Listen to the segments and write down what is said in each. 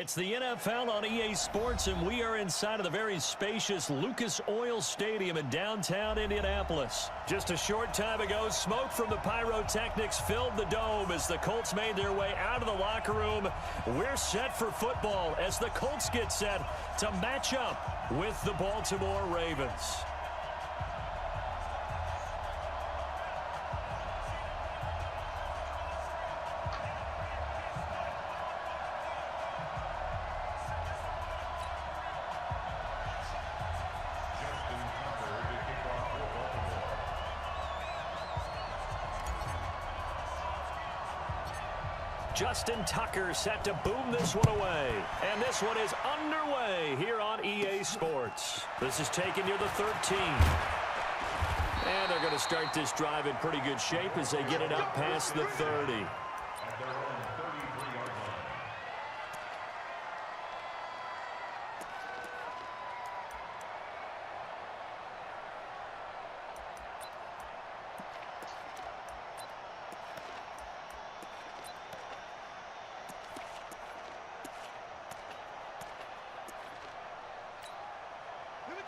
It's the NFL on EA Sports, and we are inside of the very spacious Lucas Oil Stadium in downtown Indianapolis. Just a short time ago, smoke from the pyrotechnics filled the dome as the Colts made their way out of the locker room. We're set for football as the Colts get set to match up with the Baltimore Ravens. Justin Tucker set to boom this one away. And this one is underway here on EA Sports. This is taken near the 13. And they're going to start this drive in pretty good shape as they get it up past the 30.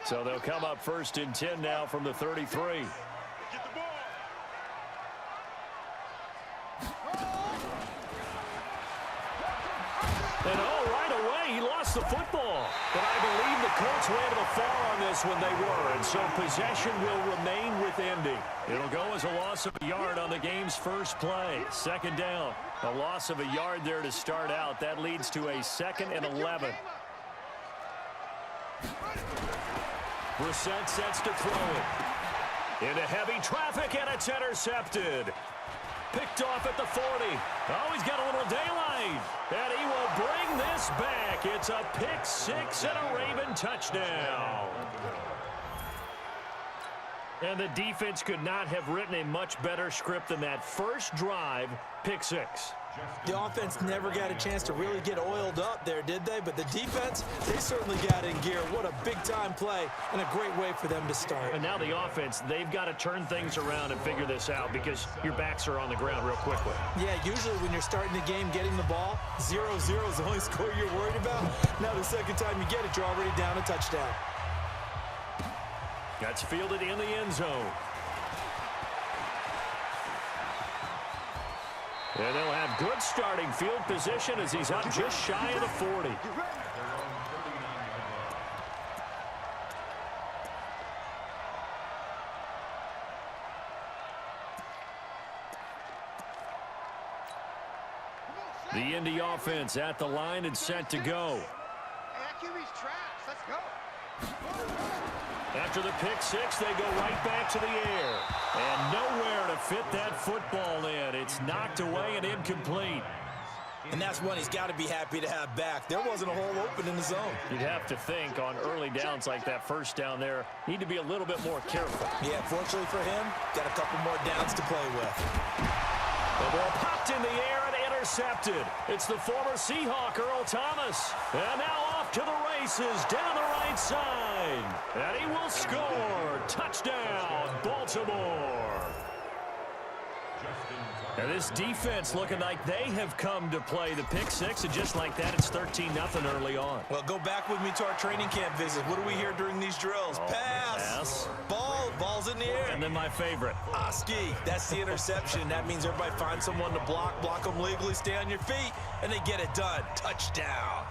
So they'll come up first and 10 now from the 33. And oh, right away, he lost the football. But I believe the Colts were able to fall on this when they were, and so possession will remain with Indy. It'll go as a loss of a yard on the game's first play. Second down. A loss of a yard there to start out. That leads to a 2nd and 11. Brissett sets to throw it. Into heavy traffic, and it's intercepted. Picked off at the 40. Oh, he's got a little daylight. And he will bring this back. It's a pick six and a Raven touchdown. And the defense could not have written a much better script than that first drive, pick six. The offense never got a chance to really get oiled up there, did they? But the defense, they certainly got in gear. What a big-time play and a great way for them to start. And now the offense, they've got to turn things around and figure this out because your backs are on the ground real quickly. Yeah, usually when you're starting the game getting the ball, 0-0 is the only score you're worried about. Now the second time you get it, you're already down a touchdown. That's fielded in the end zone. And they'll have good starting field position as he's up just shy of the 40. The Indy offense at the line and set to go. Let's go. After the pick six, they go right back to the air. And nowhere to fit that football in. It's knocked away and incomplete. And that's one he's got to be happy to have back. There wasn't a hole open in the zone. You'd have to think on early downs like that first down there, need to be a little bit more careful. Yeah, fortunately for him, got a couple more downs to play with. The ball popped in the air and intercepted. It's the former Seahawk, Earl Thomas. And now off to the races down the right side. And he will score. Touchdown, Baltimore. And this defense looking like they have come to play the pick six, and just like that, it's 13-0 early on. Well, go back with me to our training camp visit. What do we hear during these drills? Oh, pass. Ball's in the air. And then my favorite. Ski, that's the interception. That means everybody finds someone to block them legally, stay on your feet, and they get it done. Touchdown.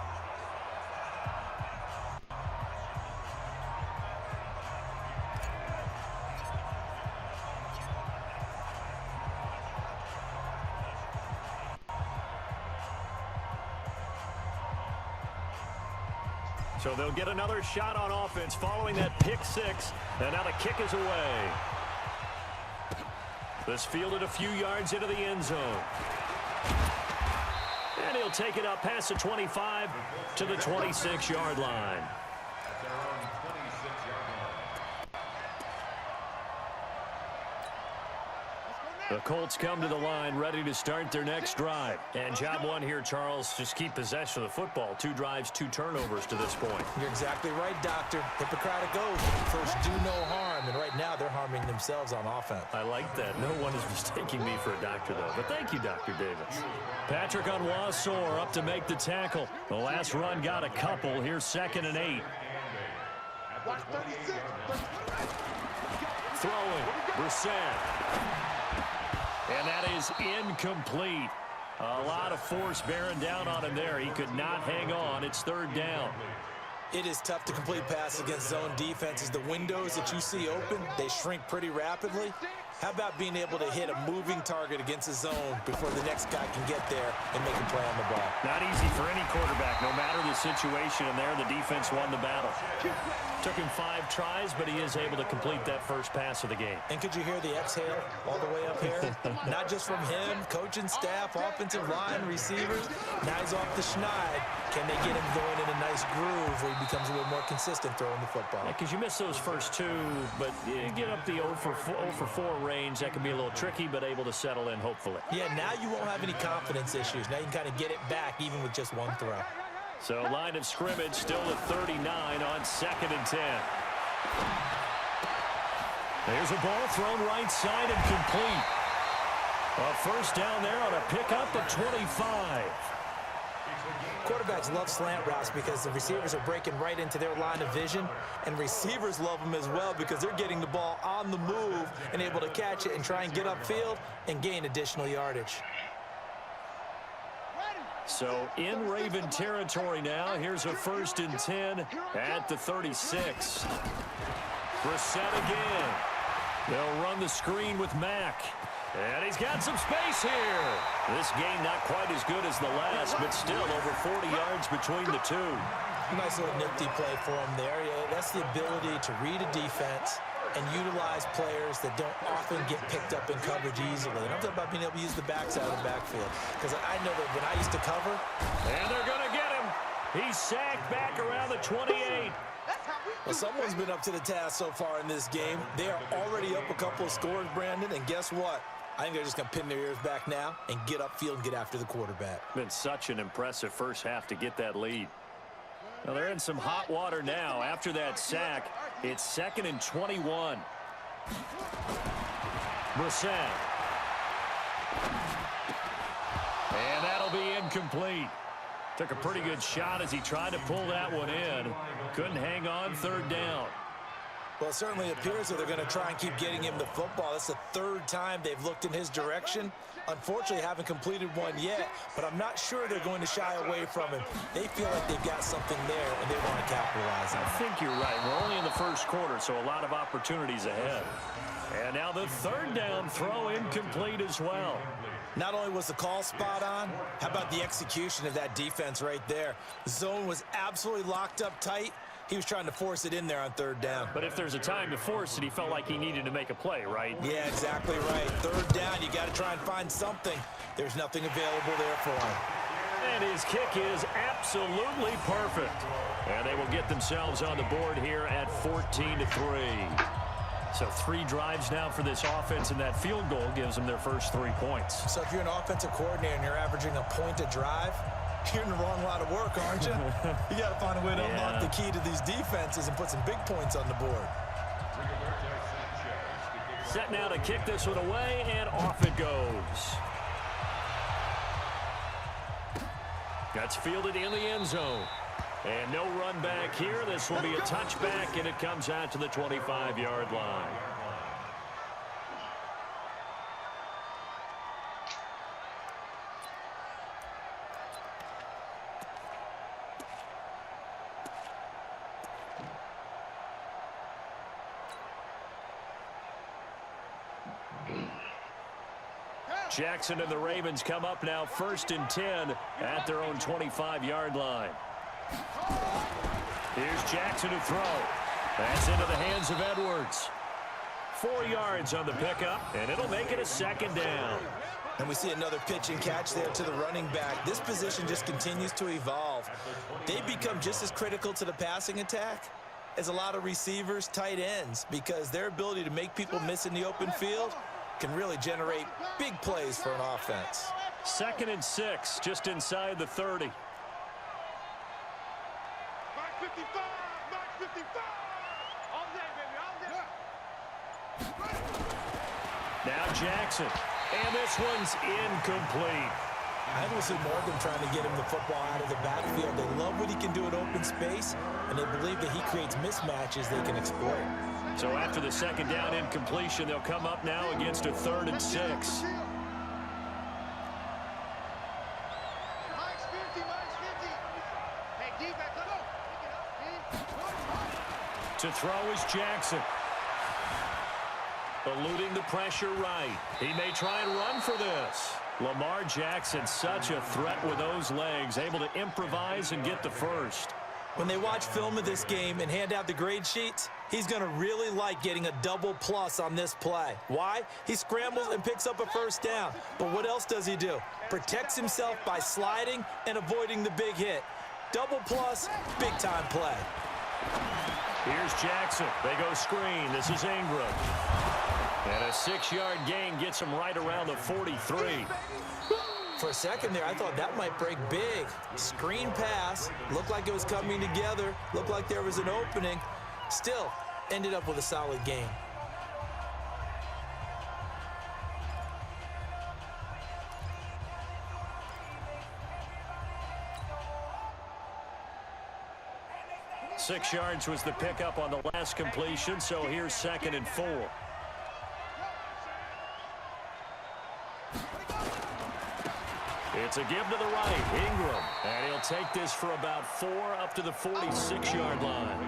So they'll get another shot on offense following that pick six. And now the kick is away. This fielded a few yards into the end zone. And he'll take it up past the 25 to the 26-yard line. The Colts come to the line, ready to start their next drive. And job one here, Charles, just keep possession of the football. 2 drives, 2 turnovers to this point. You're exactly right, Doctor. Hippocratic oath. First, do no harm. And right now, they're harming themselves on offense. I like that. No one is mistaking me for a doctor, though. But thank you, Dr. Davis. Patrick Onwuasor up to make the tackle. The last run got a couple. Here's 2nd and 8. Watch 36. Throwing. Brissett. And that is incomplete. A lot of force bearing down on him there. He could not hang on. It's 3rd down. It is tough to complete passes against zone defenses. The windows that you see open, they shrink pretty rapidly. How about being able to hit a moving target against a zone before the next guy can get there and make a play on the ball? Not easy for any quarterback. No matter the situation in there, the defense won the battle. Took him 5 tries, but he is able to complete that first pass of the game. And could you hear the exhale all the way up here? Not just from him, coaching staff, offensive line, receivers. Now he's off the schneid. Can they get him going in a nice groove where he becomes a little more consistent throwing the football? Because you miss those first 2, but you get up the 0 for 4 range. That can be a little tricky, but able to settle in, hopefully. Yeah, now you won't have any confidence issues. Now you can kind of get it back even with just 1 throw. So line of scrimmage still at 39 on 2nd and 10. There's a ball thrown right side and complete. A first down there on a pickup at 25. Quarterbacks love slant routes because the receivers are breaking right into their line of vision, and receivers love them as well because they're getting the ball on the move and able to catch it and try and get upfield and gain additional yardage. So in Raven territory now. Here's a 1st and 10 at the 36. Brissett again. They'll run the screen with Mack. And he's got some space here. This game not quite as good as the last, but still over 40 yards between the 2. Nice little nifty play for him there. Yeah, that's the ability to read a defense and utilize players that don't often get picked up in coverage easily. And I'm talking about being able to use the backside of the backfield. Because I know that when I used to cover. And they're going to get him. He's sacked back around the 28. Well, someone's been up to the task so far in this game. They are already up a couple of scores, Brandon. And guess what? I think they're just going to pin their ears back now and get upfield and get after the quarterback. Been such an impressive first half to get that lead. Well, they're in some hot water now. After that sack, it's 2nd and 21. Brissett. And that'll be incomplete. Took a pretty good shot as he tried to pull that one in. Couldn't hang on. 3rd down. Well, it certainly appears that they're going to try and keep getting him the football. That's the 3rd time they've looked in his direction. Unfortunately, haven't completed one yet, but I'm not sure they're going to shy away from him. They feel like they've got something there, and they want to capitalize on it. I think you're right. We're only in the first quarter, so a lot of opportunities ahead. And now the 3rd down throw incomplete as well. Not only was the call spot on, how about the execution of that defense right there? The zone was absolutely locked up tight. He was trying to force it in there on 3rd down. But if there's a time to force it, he felt like he needed to make a play, right? Yeah, exactly right. 3rd down, you got to try and find something. There's nothing available there for him. And his kick is absolutely perfect. And they will get themselves on the board here at 14-3. So 3 drives now for this offense, and that field goal gives them their first 3 points. So if you're an offensive coordinator and you're averaging a point a drive, you're in the wrong line of work, aren't you? You got to find a way to unlock the key to these defenses and put some big points on the board. Set now to kick this one away, and off it goes. That's fielded in the end zone. And no run back here. This will be a touchback, and it comes out to the 25-yard line. Jackson and the Ravens come up now 1st and 10 at their own 25-yard line. Here's Jackson to throw. That's into the hands of Edwards. 4 yards on the pickup, and it'll make it a 2nd down. And we see another pitch and catch there to the running back. This position just continues to evolve. They become just as critical to the passing attack as a lot of receivers, tight ends, because their ability to make people miss in the open field can really generate big plays for an offense. 2nd and 6, just inside the 30. Mark 55, Mark 55. All day, baby, all day. Now Jackson. And this one's incomplete. I will see more of them trying to get him the football out of the backfield. They love what he can do in open space, and they believe that he creates mismatches they can exploit. So after the 2nd down incompletion, they'll come up now against a 3rd and 6. To throw is Jackson. Eluding the pressure right. He may try and run for this. Lamar Jackson, such a threat with those legs, able to improvise and get the first. When they watch film of this game and hand out the grade sheets, he's going to really like getting a double plus on this play. Why? He scrambles and picks up a first down. But what else does he do? Protects himself by sliding and avoiding the big hit. Double plus, big-time play. Here's Jackson. They go screen. This is Ingram. And a 6-yard gain gets him right around the 43. For a second there, I thought that might break big. Screen pass. Looked like it was coming together. Looked like there was an opening. Still, ended up with a solid gain. Six yards was the pickup on the last completion, so here's 2nd and 4. It's a give to the right, Ingram. And he'll take this for about 4 up to the 46-yard line.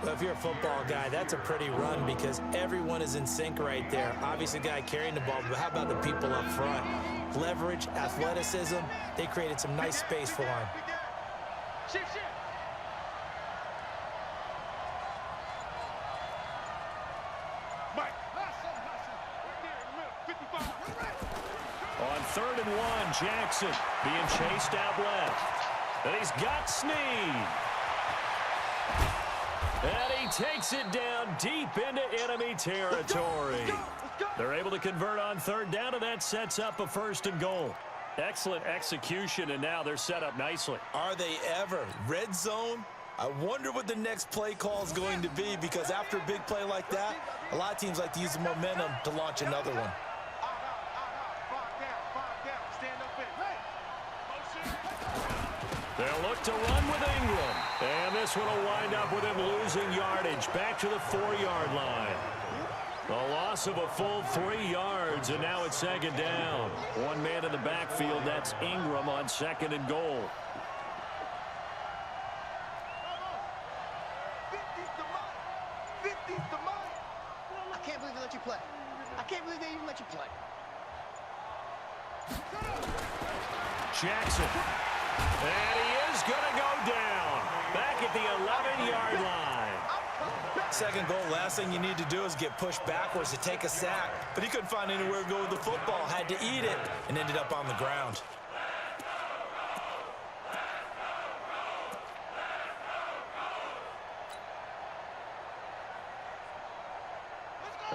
Well, if you're a football guy, that's a pretty run because everyone is in sync right there. Obviously, the guy carrying the ball, but how about the people up front? Leverage, athleticism, they created some nice space for him. On 3rd and 1, Jackson being chased out left. And he's got Snead. And he takes it down deep into enemy territory. They're able to convert on 3rd down, and that sets up a 1st and goal. Excellent execution, and now they're set up nicely. Are they ever? Red zone? I wonder what the next play call is going to be because after a big play like that, a lot of teams like to use the momentum to launch another one. They'll look to run with Ingram. And this one will wind up with him losing yardage back to the 4-yard line. A loss of a full 3 yards, and now it's 2nd down. One man in the backfield, that's Ingram on 2nd and goal. I can't believe they let you play. I can't believe they even let you play. Jackson. And he is going to go down. Back at the 11-yard line. 2nd goal, last thing you need to do is get pushed backwards to take a sack. But he couldn't find anywhere to go with the football. Had to eat it and ended up on the ground.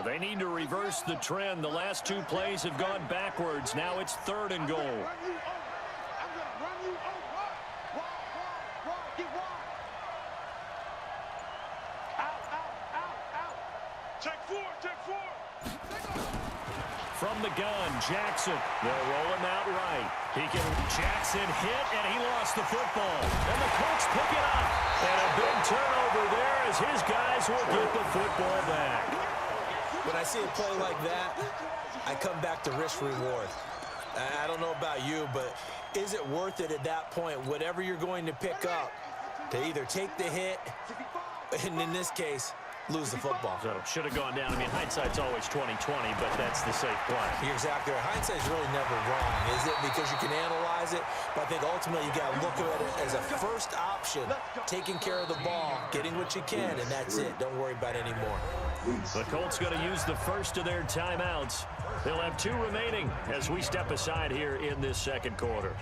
They need to reverse the trend. The last 2 plays have gone backwards. Now it's 3rd and goal. From the gun, Jackson. They'll roll him out right. Jackson hit, and he lost the football. And the Colts pick it up. And a big turnover there as his guys will get the football back. When I see a play like that, I come back to risk reward. I don't know about you, but is it worth it at that point, whatever you're going to pick up, to either take the hit, and in this case, lose the football? So should have gone down. I mean, hindsight's always 20/20, but that's the safe play. You're exactly right. Hindsight's really never wrong, is it? Because you can analyze it, but I think ultimately you got to look at it as a first option, taking care of the ball, getting what you can, and that's it. Don't worry about it anymore. The Colts going to use the first of their timeouts. They'll have 2 remaining as we step aside here in this 2nd quarter.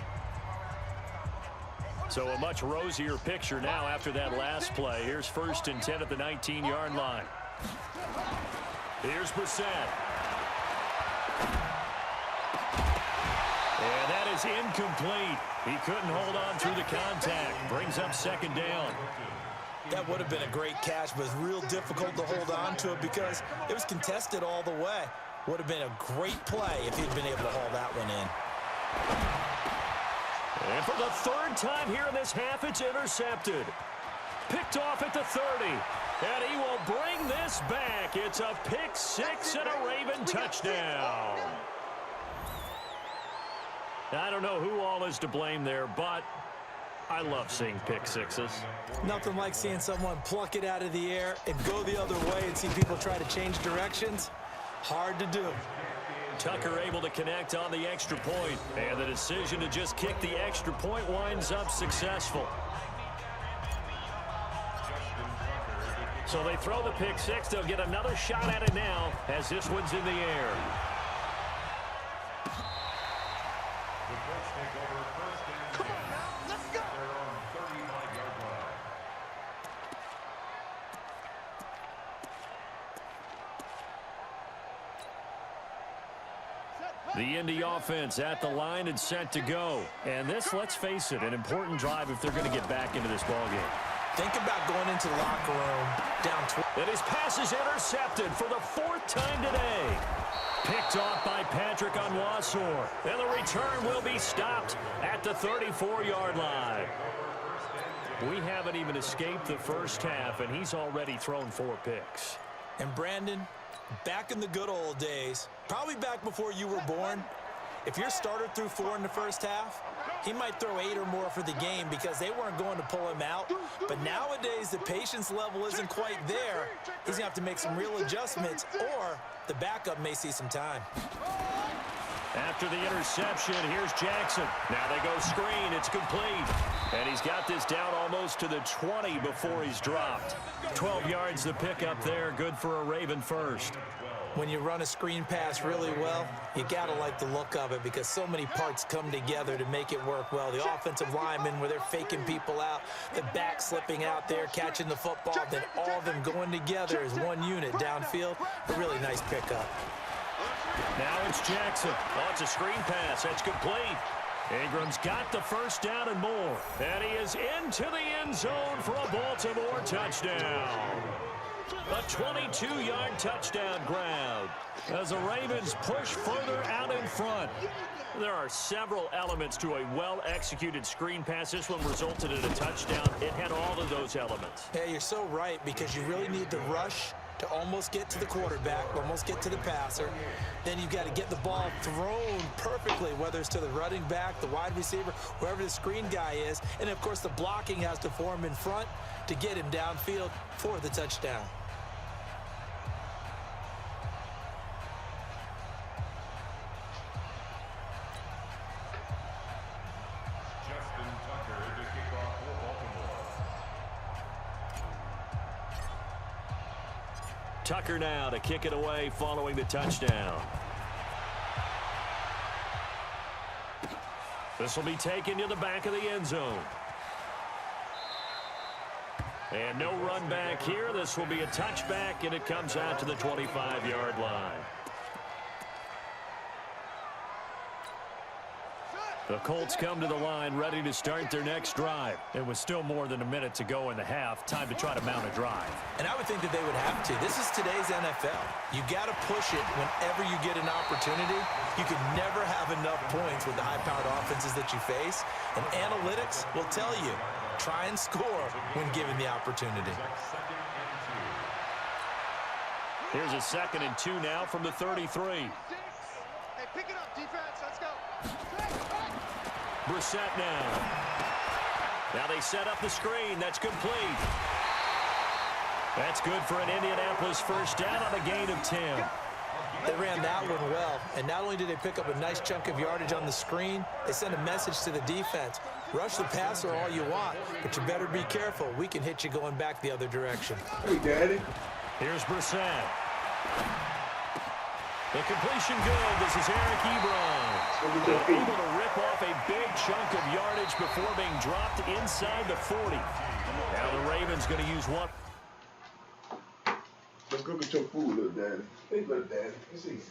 So a much rosier picture now after that last play. Here's 1st and 10 at the 19-yard line. Here's Brissett. And that is incomplete. He couldn't hold on through the contact. Brings up second down. That would have been a great catch, but it's real difficult to hold on to it because it was contested all the way. Would have been a great play if he'd been able to haul that one in. And for the third time here in this half, it's intercepted. Picked off at the 30. And he will bring this back. It's a pick six and a Raven touchdown. I don't know who all is to blame there, but I love seeing pick sixes. Nothing like seeing someone pluck it out of the air and go the other way and see people try to change directions. Hard to do. Tucker able to connect on the extra point, and the decision to just kick the extra point winds up successful. So they throw the pick six. They'll get another shot at it now as this one's in the air. Come on now, let's go. The Indy offense at the line and set to go. And this, let's face it, an important drive if they're going to get back into this ballgame. Think about going into the locker room down 12. And his pass is intercepted for the fourth time today. Picked off by Patrick Onwuasor. And the return will be stopped at the 34-yard line. We haven't even escaped the first half, and he's already thrown 4 picks. And Brandon, back in the good old days, probably back before you were born, if your starter threw 4 in the first half, he might throw 8 or more for the game because they weren't going to pull him out. But nowadays, the patience level isn't quite there. He's going to have to make some real adjustments, or the backup may see some time. After the interception, here's Jackson. Now they go screen. It's complete. And he's got this down almost to the 20 before he's dropped. 12 yards to pick up there. Good for a Raven first. When you run a screen pass really well, you got to like the look of it because so many parts come together to make it work well. The offensive linemen, where they're faking people out, the back slipping out there, catching the football, then all of them going together as one unit downfield. A really nice pickup. Now it's Jackson. Oh, it's a screen pass. That's complete. Ingram's got the first down and more. And he is into the end zone for a Baltimore touchdown. A 22-yard touchdown grab as the Ravens push further out in front. There are several elements to a well-executed screen pass. This one resulted in a touchdown. It had all of those elements. Yeah, you're so right because you really need to rush to almost get to the quarterback, almost get to the passer. Then you've got to get the ball thrown perfectly, whether it's to the running back, the wide receiver, wherever the screen guy is. And, of course, the blocking has to form in front to get him downfield for the touchdown. Tucker now to kick it away following the touchdown. This will be taken to the back of the end zone. And no run back here. This will be a touchback, and it comes out to the 25-yard line. The Colts come to the line ready to start their next drive. It was still more than a minute to go in the half. Time to try to mount a drive. And I would think that they would have to. This is today's NFL. You got to push it whenever you get an opportunity. You can never have enough points with the high-powered offenses that you face. And analytics will tell you, try and score when given the opportunity. Here's a 2nd and 2 now from the 33. Hey, pick it up, defense. Let's go. Brissett now. Now they set up the screen. That's complete. That's good for an Indianapolis first down on a gain of 10. They ran that one well, and not only did they pick up a nice chunk of yardage on the screen, they sent a message to the defense. Rush the passer all you want, but you better be careful. We can hit you going back the other direction. Hey, Daddy. Here's Brissett. The completion good. This is Eric Ebron. Able to rip off a big chunk of yardage before being dropped inside the 40. Now the Ravens going to use one. Let's go get your food, little daddy. Hey, little daddy. Let's eat.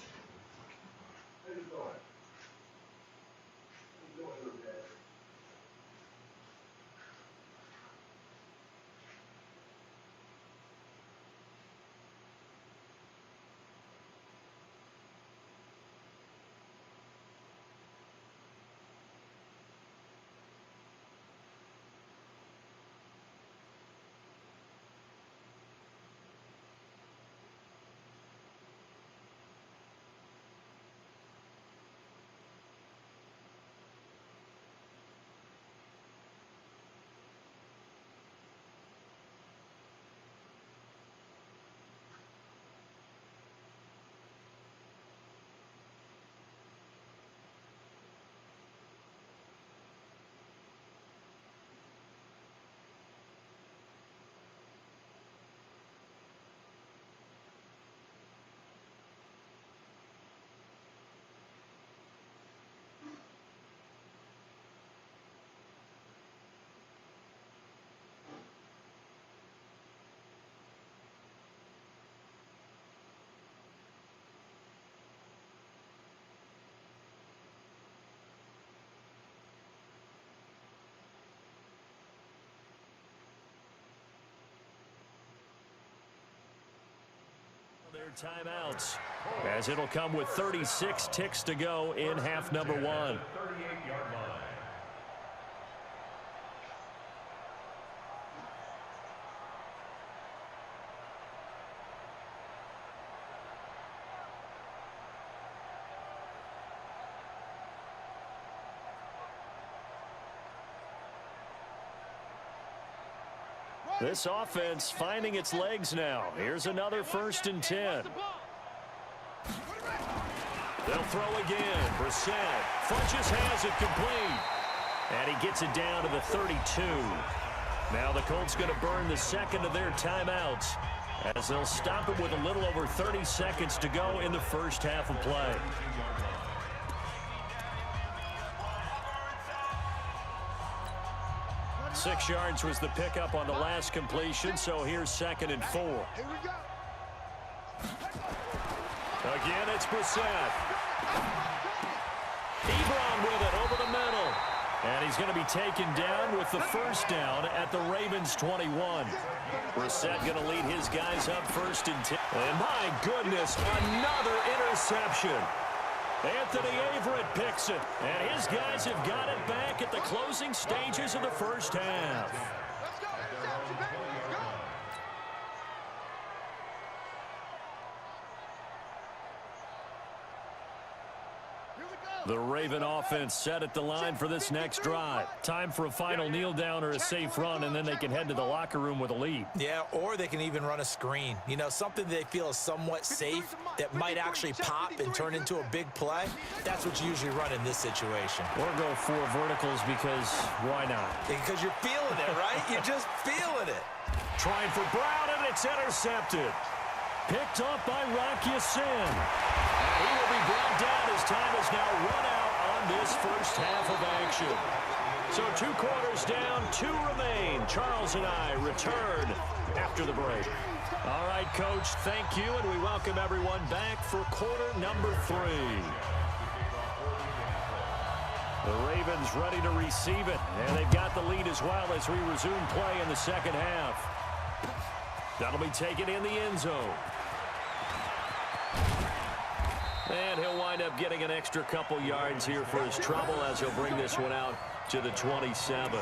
Their timeouts, as it'll come with 36 ticks to go in half number one. This offense finding its legs now. Here's another 1st and 10. They'll throw again. Brissett. Funches has it complete. And he gets it down to the 32. Now the Colts going to burn the second of their timeouts, as they'll stop it with a little over 30 seconds to go in the first half of play. Six yards was the pickup on the last completion, so here's 2nd and 4. Here we go. Again, it's Brissett. Ebron with it over the middle. And he's going to be taken down with the first down at the Ravens 21. Brissett going to lead his guys up 1st and 10. And my goodness, another interception. Anthony Averett picks it, and his guys have got it back at the closing stages of the first half. Let's go. Interception, baby. Let's go. Here we go. The Raven offense set at the line for this next drive. Time for a final kneel down or a safe run, and then they can head to the locker room with a lead. Yeah, or they can even run a screen. You know, something they feel is somewhat safe that might actually pop and turn into a big play. That's what you usually run in this situation. Or go 4 verticals, because why not? Because you're feeling it, right? You're just feeling it. Trying for Brown, and it's intercepted. Picked up by Rock Ya-Sin. And he will be brought down as time is now run out on this first half of action. So 2 quarters down, 2 remain. Charles and I return after the break. All right, Coach, thank you, and we welcome everyone back for quarter number 3. The Ravens ready to receive it, and they've got the lead as well as we resume play in the second half. That'll be taken in the end zone. And he'll wind up getting an extra couple yards here for his trouble, as he'll bring this one out to the 27.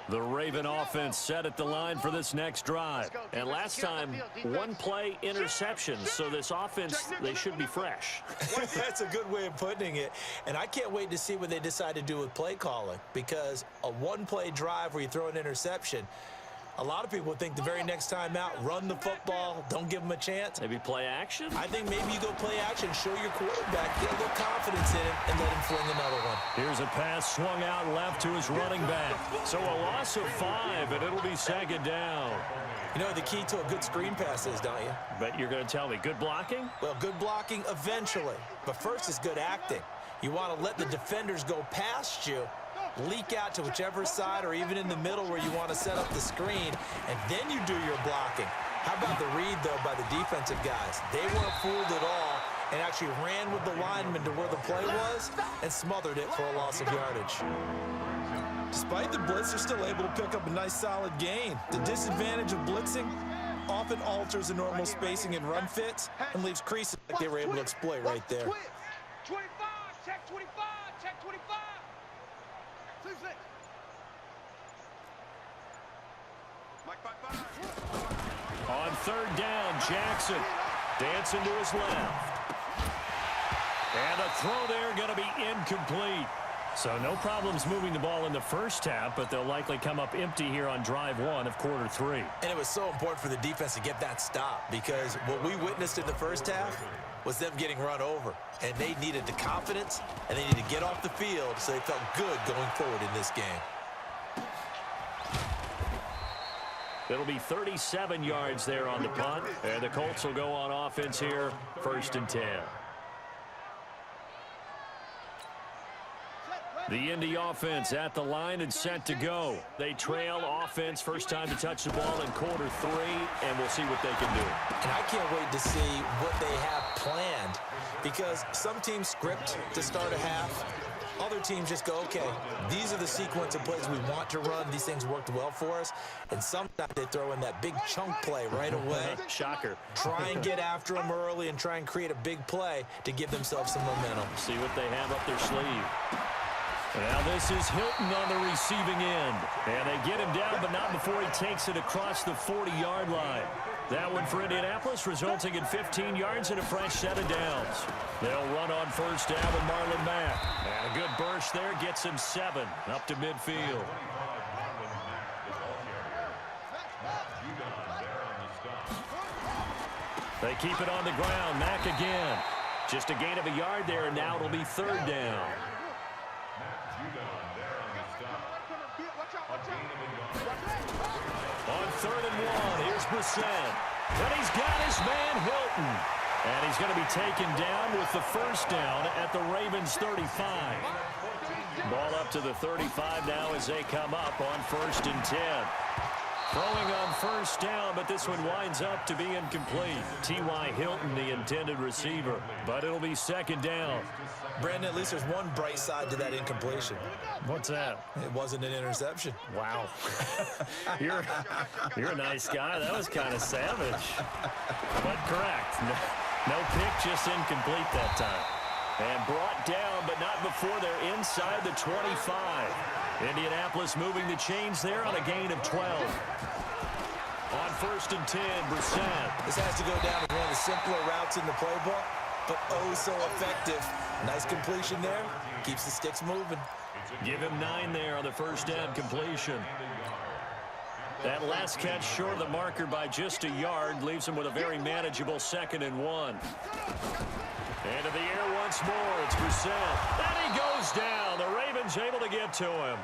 The Raven offense set at the line for this next drive. And last time, 1 play interception. So this offense, they should be fresh. That's a good way of putting it. And I can't wait to see what they decide to do with play calling, because a 1-play drive where you throw an interception, A lot of people think the very next time out, run the football, don't give them a chance. Maybe play action? I think maybe you go play action, show your quarterback, get a little confidence in him, and let him fling another one. Here's a pass swung out left to his running back. So a loss of 5, and it'll be second down. You know what the key to a good screen pass is, don't you? Bet you're going to tell me good blocking? Well, good blocking eventually. But first is good acting. You want to let the defenders go past you, leak out to whichever side or even in the middle where you want to set up the screen, and then you do your blocking. How about the read, though, by the defensive guys? They weren't fooled at all and actually ran with the lineman to where the play was and smothered it for a loss of yardage. Despite the blitz, they're still able to pick up a nice, solid gain. The disadvantage of blitzing often alters the normal spacing and run fits and leaves creases like they were able to exploit right there. 25, check 25, check 25. On third down, Jackson dancing to his left. And a throw there going to be incomplete. So no problems moving the ball in the first half, but they'll likely come up empty here on drive 1 of quarter 3. And it was so important for the defense to get that stop because what we witnessed in the first half was them getting run over. And they needed the confidence, and they needed to get off the field so they felt good going forward in this game. It'll be 37 yards there on the punt, and the Colts will go on offense here, 1st and 10. The Indy offense at the line and set to go. They trail offense, first time to touch the ball in quarter 3, and we'll see what they can do. And I can't wait to see what they have planned because some teams script to start a half. Other teams just go, okay, these are the sequence of plays we want to run. These things worked well for us. And sometimes they throw in that big chunk play right away. Shocker. Try and get after them early and try and create a big play to give themselves some momentum. See what they have up their sleeve. Now this is Hilton on the receiving end. And they get him down, but not before he takes it across the 40-yard line. That one for Indianapolis, resulting in 15 yards and a fresh set of downs. They'll run on first down with Marlon Mack. And a good burst there gets him 7 up to midfield. They keep it on the ground. Mack again. Just a gain of a yard there, and now it'll be 3rd down. On 3rd and 1, here's Brissett. And he's got his man Hilton. And he's going to be taken down with the first down at the Ravens 35. Ball up to the 35 now as they come up on 1st and 10. Throwing on first down, but this one winds up to be incomplete. T.Y. Hilton, the intended receiver, but it'll be 2nd down. Brandon, at least there's one bright side to that incompletion. What's that? It wasn't an interception. Wow. You're a nice guy. That was kind of savage. But correct. No pick, just incomplete that time. And brought down, but not before they're inside the 25. Indianapolis moving the chains there on a gain of 12. On 1st and 10, Brissett. This has to go down as one of the simpler routes in the playbook, but oh so effective. Nice completion there. Keeps the sticks moving. Give him 9 there on the first down completion. That last catch short of the marker by just a yard leaves him with a very manageable 2nd and 1. Into the air once more. It's Brissett. And he goes down. The Ravens able to get to him.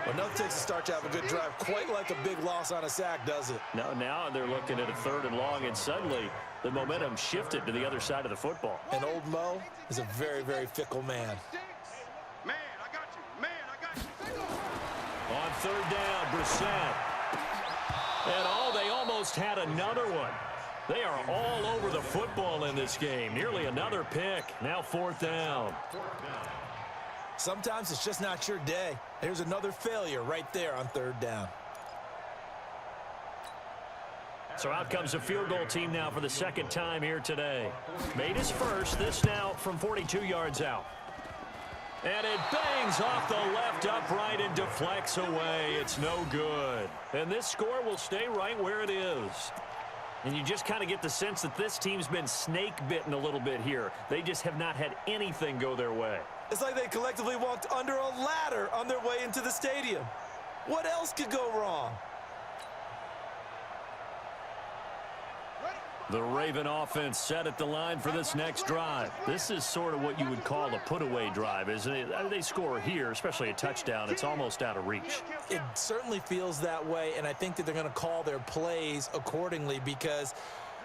Well, nothing takes a start to have a good drive quite like a big loss on a sack, does it? No, now they're looking at a 3rd and long, and suddenly the momentum shifted to the other side of the football. And old Mo is a very, very fickle man. Man, I got you. Man, I got you. On 3rd down, Brissett. And they almost had another one. They are all over the football in this game. Nearly another pick. Now 4th down. Sometimes it's just not your day. Here's another failure right there on 3rd down. So out comes the field goal team now for the 2nd time here today. Made his first. This now from 42 yards out. And it bangs off the left upright and deflects away. It's no good. And this score will stay right where it is. And you just kind of get the sense that this team's been snake-bitten a little bit here. They just have not had anything go their way. It's like they collectively walked under a ladder on their way into the stadium. What else could go wrong? The Raven offense set at the line for this next drive. This is sort of what you would call a put-away drive, isn't it? They score here, especially a touchdown. It's almost out of reach. It certainly feels that way, and I think that they're going to call their plays accordingly, because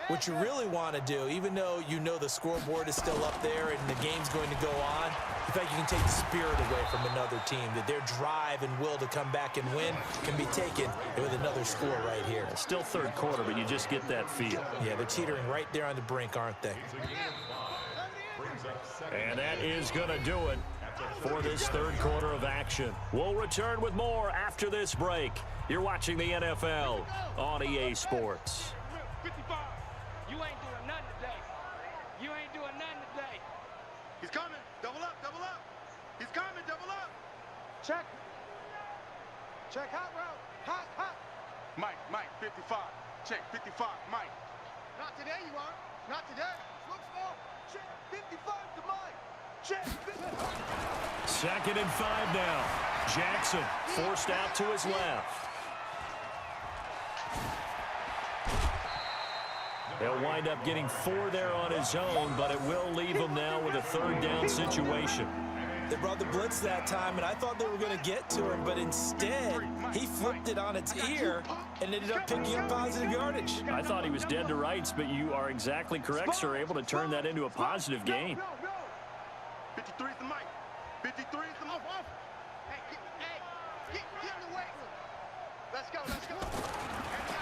what you really want to do, even though you know the scoreboard is still up there and the game's going to go on, in fact, you can take the spirit away from another team, that their drive and will to come back and win can be taken with another score right here. Still third quarter, but you just get that feel. Yeah, they're teetering right there on the brink, aren't they? And that is going to do it for this third quarter of action. We'll return with more after this break. You're watching the NFL on EA Sports. 55. You ain't doing nothing today. You ain't doing nothing today. He's coming. Double up, double up. He's coming, double up. Check. Check hot route. Hot, hot. Mike, 55. Check, 55, Mike. Not today, you aren't. Not today. Look small. Check 55 to Mike. Check 55. Second and 5 now. Jackson forced out to his left. He'll wind up getting 4 there on his own, but it will leave him now with a third down situation. They brought the blitz that time, and I thought they were going to get to him, but instead, he flipped it on its ear and ended up picking up positive yardage. I thought he was dead to rights, but you are exactly correct, sir. Able to turn that into a positive gain. 53 is the Mike. 53 is the Mike. Get in the weight room. Let's go, let's go.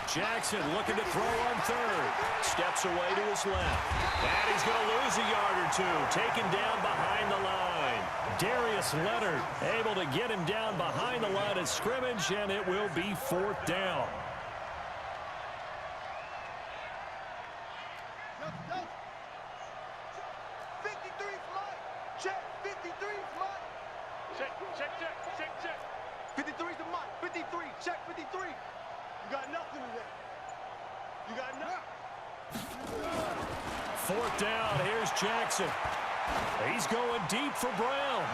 Jackson looking to throw on third. Steps away to his left. And he's going to lose a yard or two. Taken down behind the line. Darius Leonard able to get him down behind the line of scrimmage, and it will be 4th down. No. 53 is Mike. Check 53 is Mike. Check. 53 is the Mike. 53. Check 53. You got nothing today. You got nothing. 4th down. Here's Jackson. He's going deep for Brown.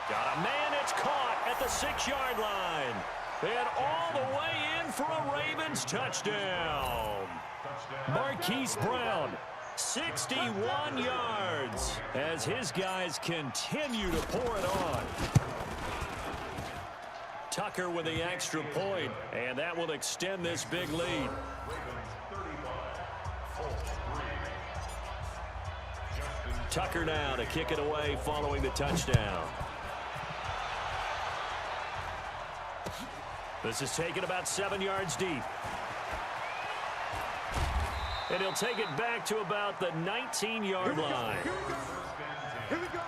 Got a man. It's caught at the 6-yard line. And all the way in for a Ravens touchdown. Marquise Brown, 61 yards, as his guys continue to pour it on. Tucker with the extra point, and that will extend this big lead. Tucker now to kick it away following the touchdown. This is taken about 7 yards deep. And he'll take it back to about the 19-yard line. Here we go.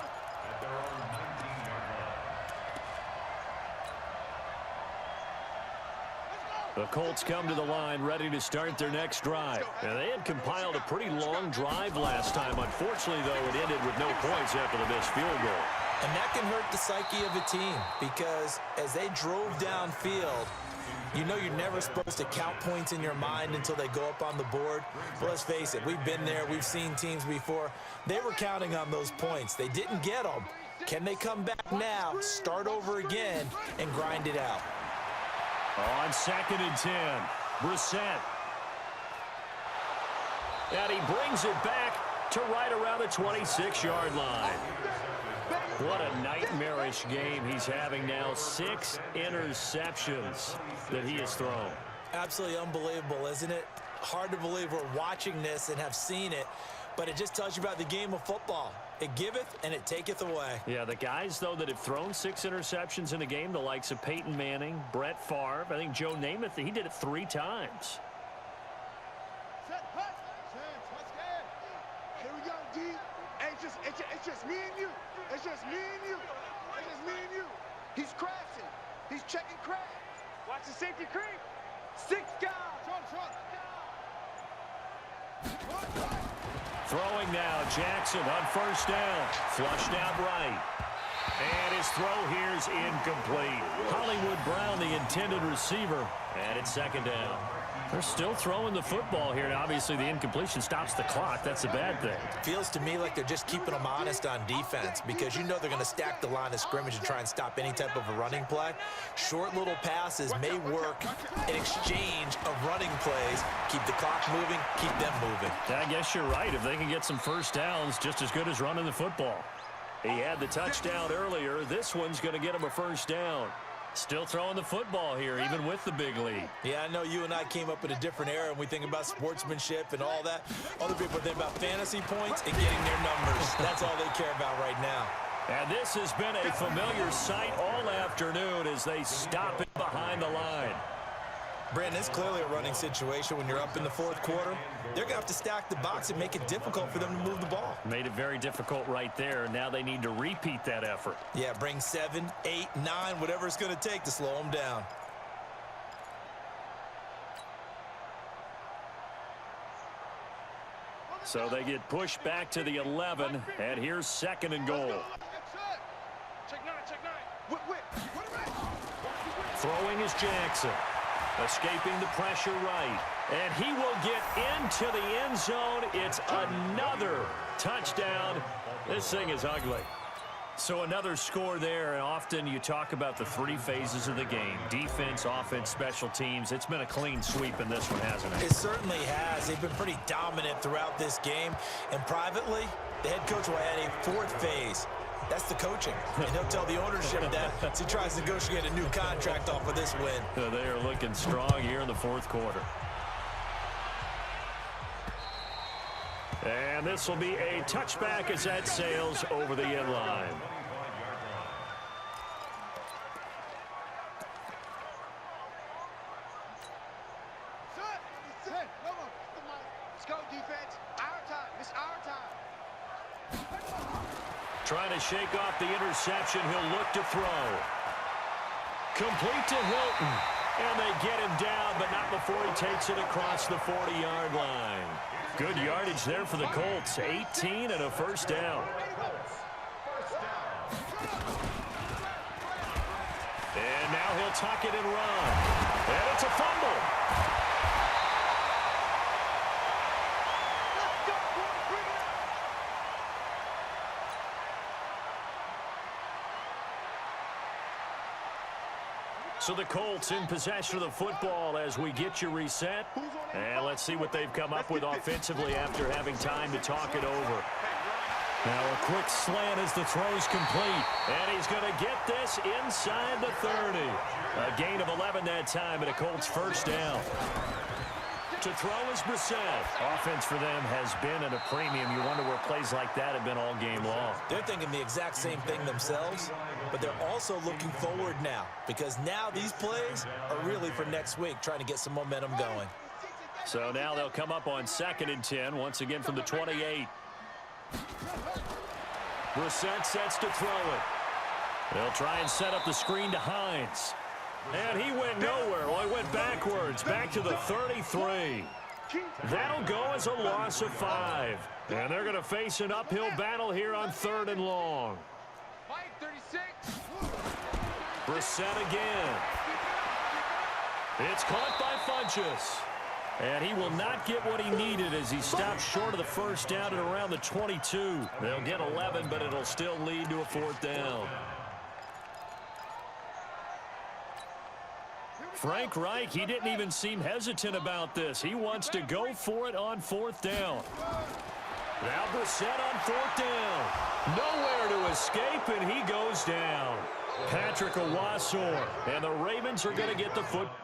The Colts come to the line ready to start their next drive. And they had compiled a pretty long drive last time. Unfortunately, though, it ended with no points after the missed field goal. And that can hurt the psyche of a team, because as they drove downfield, you know you're never supposed to count points in your mind until they go up on the board. But let's face it, we've been there. We've seen teams before. They were counting on those points. They didn't get them. Can they come back now, start over again, and grind it out? On 2nd and 10, Brissett. And he brings it back to right around the 26-yard line. What a nightmarish game he's having now. 6 interceptions that he has thrown. Absolutely unbelievable, isn't it? Hard to believe we're watching this and have seen it, but it just tells you about the game of football. It giveth and it taketh away. Yeah, the guys, though, that have thrown 6 interceptions in a game, the likes of Peyton Manning, Brett Favre, I think Joe Namath, he did it 3 times. Here we go, D. It's just me and you. It's just me and you. It's just me and you. He's crashing. He's checking crash. Watch the safety creep. 6 guys. Throwing now, Jackson on 1st down. Flushed out right. And his throw here's incomplete. Hollywood Brown, the intended receiver, and it's 2nd down. They're still throwing the football here, and obviously the incompletion stops the clock. That's a bad thing. Feels to me like they're just keeping them honest on defense because you know they're going to stack the line of scrimmage and try and stop any type of a running play. Short little passes may work in exchange of running plays. Keep the clock moving, keep them moving. I guess you're right. If they can get some first downs, just as good as running the football. He had the touchdown earlier. This one's going to get him a first down. Still throwing the football here, even with the big lead. Yeah, I know you and I came up in a different era, and we think about sportsmanship and all that. Other people think about fantasy points and getting their numbers. That's all they care about right now. And this has been a familiar sight all afternoon as they stop it behind the line. Brandon, it's clearly a running situation when you're up in the fourth quarter. They're going to have to stack the box and make it difficult for them to move the ball. Made it very difficult right there. Now they need to repeat that effort. Yeah, bring 7, 8, 9, whatever it's going to take to slow them down. So they get pushed back to the 11, and here's 2nd and goal. Check nine. Throwing is Jackson. Escaping the pressure right. And he will get into the end zone. It's another touchdown. This thing is ugly. So another score there, and often you talk about the 3 phases of the game. Defense, offense, special teams. It's been a clean sweep in this one, hasn't it? It certainly has. They've been pretty dominant throughout this game. And privately, the head coach will add a 4th phase. That's the coaching. And he'll tell the ownership that as he tries to negotiate a new contract off of this win. They are looking strong here in the 4th quarter. And this will be a touchback as that sails over the end line. Let's go, defense. Our time. It's our time. Trying to shake off the interception. He'll look to throw. Complete to Hilton. And they get him down, but not before he takes it across the 40-yard line. Good yardage there for the Colts. 18 and a first down. And now he'll tuck it and run. And it's a fumble. So the Colts in possession of the football as we get you reset. And let's see what they've come up with offensively after having time to talk it over. Now a quick slant as the throw's complete. And he's going to get this inside the 30. A gain of 11 that time, and a Colts first down. To throw is Brissett. Offense for them has been at a premium. You wonder where plays like that have been all game long. They're thinking the exact same thing themselves, but they're also looking forward now because now these plays are really for next week, trying to get some momentum going. So now they'll come up on 2nd and 10, once again from the 28. Brissett sets to throw it. They'll try and set up the screen to Hines. And he went nowhere. Well, he went backwards, back to the 33. That'll go as a loss of 5. And they're going to face an uphill battle here on 3rd and long. 36. Brissett again. It's caught by Funchess. And he will not get what he needed as he stopped short of the first down at around the 22. They'll get 11, but it'll still lead to a 4th down. Frank Reich, he didn't even seem hesitant about this. He wants to go for it on 4th down. Now Brissett on 4th down. Nowhere to escape, and he goes down. Patrick Owasor, and the Ravens are going to get the football.